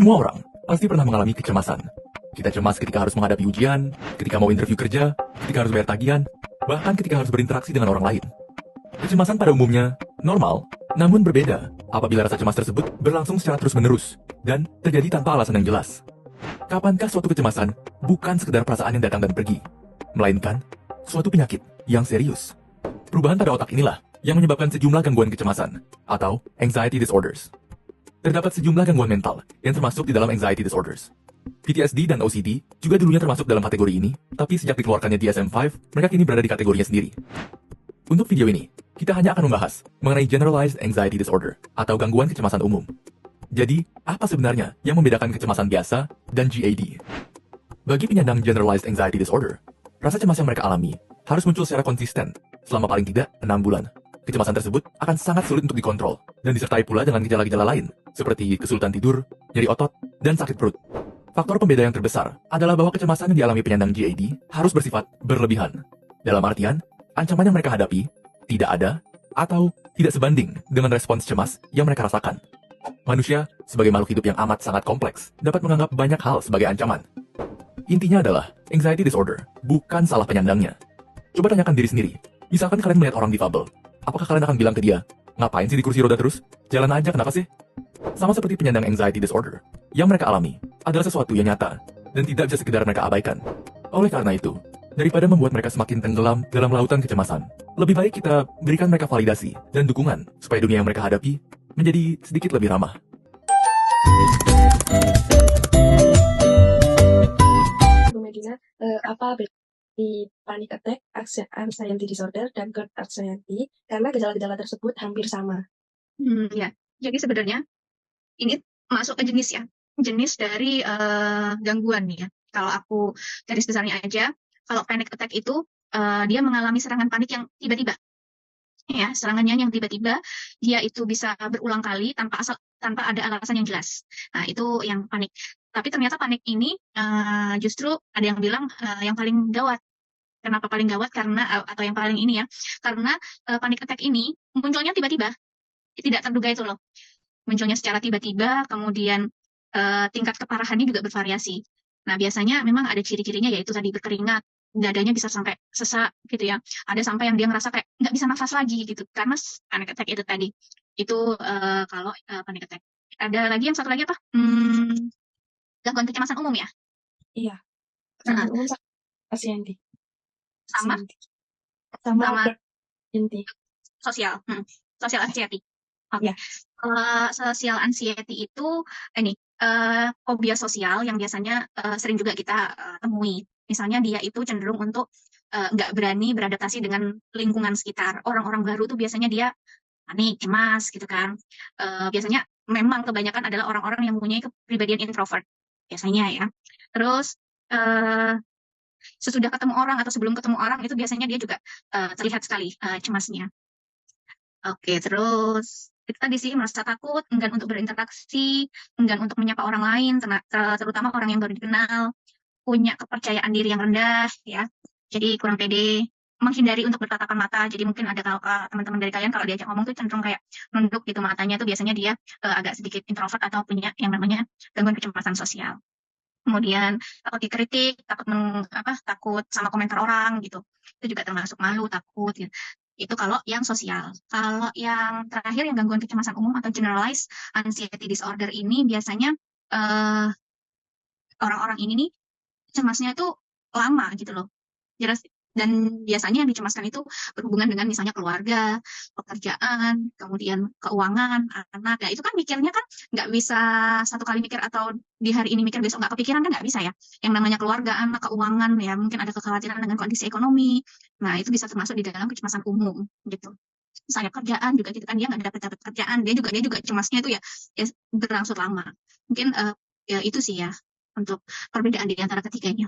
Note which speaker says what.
Speaker 1: Semua orang pasti pernah mengalami kecemasan. Kita cemas ketika harus menghadapi ujian, ketika mau interview kerja, ketika harus bayar tagihan, bahkan ketika harus berinteraksi dengan orang lain. Kecemasan pada umumnya normal, namun berbeda apabila rasa cemas tersebut berlangsung secara terus-menerus dan terjadi tanpa alasan yang jelas. Kapankah suatu kecemasan bukan sekedar perasaan yang datang dan pergi, melainkan suatu penyakit yang serius? Perubahan pada otak inilah yang menyebabkan sejumlah gangguan kecemasan atau anxiety disorders. Terdapat sejumlah gangguan mental yang termasuk di dalam anxiety disorders. PTSD dan OCD juga dulunya termasuk dalam kategori ini, tapi sejak dikeluarkannya DSM-5, mereka kini berada di kategorinya sendiri. Untuk video ini, kita hanya akan membahas mengenai Generalized Anxiety Disorder atau gangguan kecemasan umum. Jadi, apa sebenarnya yang membedakan kecemasan biasa dan GAD? Bagi penyandang Generalized Anxiety Disorder, rasa cemas yang mereka alami harus muncul secara konsisten selama paling tidak 6 bulan. Kecemasan tersebut akan sangat sulit untuk dikontrol dan disertai pula dengan gejala-gejala lain seperti kesulitan tidur, nyeri otot, dan sakit perut. Faktor pembeda yang terbesar adalah bahwa kecemasan yang dialami penyandang GAD harus bersifat berlebihan. Dalam artian, ancaman yang mereka hadapi tidak ada atau tidak sebanding dengan respons cemas yang mereka rasakan. Manusia, sebagai makhluk hidup yang amat sangat kompleks, dapat menganggap banyak hal sebagai ancaman. Intinya adalah, anxiety disorder bukan salah penyandangnya. Coba tanyakan diri sendiri, misalkan kalian melihat orang difabel, apakah kalian akan bilang ke dia, ngapain sih di kursi roda terus? Jalan aja, kenapa sih? Sama seperti penyandang anxiety disorder, yang mereka alami adalah sesuatu yang nyata dan tidak bisa sekedar mereka abaikan. Oleh karena itu, daripada membuat mereka semakin tenggelam dalam lautan kecemasan, lebih baik kita berikan mereka validasi dan dukungan supaya dunia yang mereka hadapi menjadi sedikit lebih ramah.
Speaker 2: Bu Medina, apa beda di panic attack, anxiety disorder, dan GERD anxiety? Karena gejala-gejala tersebut hampir sama.
Speaker 3: Ya, jadi sebenarnya ini masuk ke jenis ya, jenis dari gangguan nih ya. Kalau aku garis besarnya aja, kalau panic attack itu dia mengalami serangan panik yang tiba-tiba. Ya, serangannya yang tiba-tiba, dia itu bisa berulang kali tanpa ada alasan yang jelas. Nah, itu yang panik. Tapi ternyata panik ini justru ada yang bilang yang paling gawat. Kenapa paling gawat? Karena atau yang paling ini ya, karena panic attack ini munculnya tiba-tiba, tidak terduga itu loh. Munculnya secara tiba-tiba, kemudian tingkat keparahannya juga bervariasi. Nah, biasanya memang ada ciri-cirinya, yaitu tadi berkeringat, dadanya bisa sampai sesak gitu ya. Ada sampai yang dia ngerasa kayak nggak bisa nafas lagi gitu, karena panic attack itu tadi. Itu kalau panic attack. Ada lagi yang satu lagi apa? Gangguan kecemasan umum ya?
Speaker 2: Iya. Kecemasan umum anxiety.
Speaker 3: Sama
Speaker 2: inti.
Speaker 3: Sosial. Sosial anxiety. Oke.
Speaker 2: Ya.
Speaker 3: Sosial anxiety itu ini fobia sosial yang biasanya sering juga kita temui. Misalnya dia itu cenderung untuk nggak berani beradaptasi dengan lingkungan sekitar. Orang-orang baru tuh biasanya dia panik, cemas gitu kan. Biasanya memang kebanyakan adalah orang-orang yang mempunyai kepribadian introvert biasanya ya. Terus sesudah ketemu orang atau sebelum ketemu orang itu biasanya dia juga terlihat sekali cemasnya. Oke, terus itu tadi sih merasa takut, enggan untuk berinteraksi, enggan untuk menyapa orang lain, terutama orang yang baru dikenal, punya kepercayaan diri yang rendah, ya. Jadi kurang pede, menghindari untuk bertatapan mata. Jadi mungkin ada teman-teman dari kalian kalau diajak ngomong tuh cenderung kayak nunduk gitu matanya, tuh biasanya dia agak sedikit introvert atau punya yang namanya gangguan kecemasan sosial. Kemudian takut dikritik, takut sama komentar orang gitu. Itu juga termasuk malu, takut gitu. Itu kalau yang sosial. Kalau yang terakhir yang gangguan kecemasan umum atau generalized anxiety disorder ini biasanya orang-orang ini nih cemasnya itu lama gitu loh. Dan biasanya yang dicemaskan itu berhubungan dengan misalnya keluarga, pekerjaan, kemudian keuangan, anak. Ya itu kan mikirnya kan nggak bisa satu kali mikir atau di hari ini mikir besok nggak kepikiran kan nggak bisa ya. Yang namanya keluarga, anak, keuangan ya mungkin ada kekhawatiran dengan kondisi ekonomi. Nah itu bisa termasuk di dalam kecemasan umum gitu. Misalnya kerjaan juga gitu kan dia nggak dapat kerjaan, dia juga cemasnya itu ya berlangsung lama. Mungkin ya itu sih ya untuk perbedaan di antara ketiganya.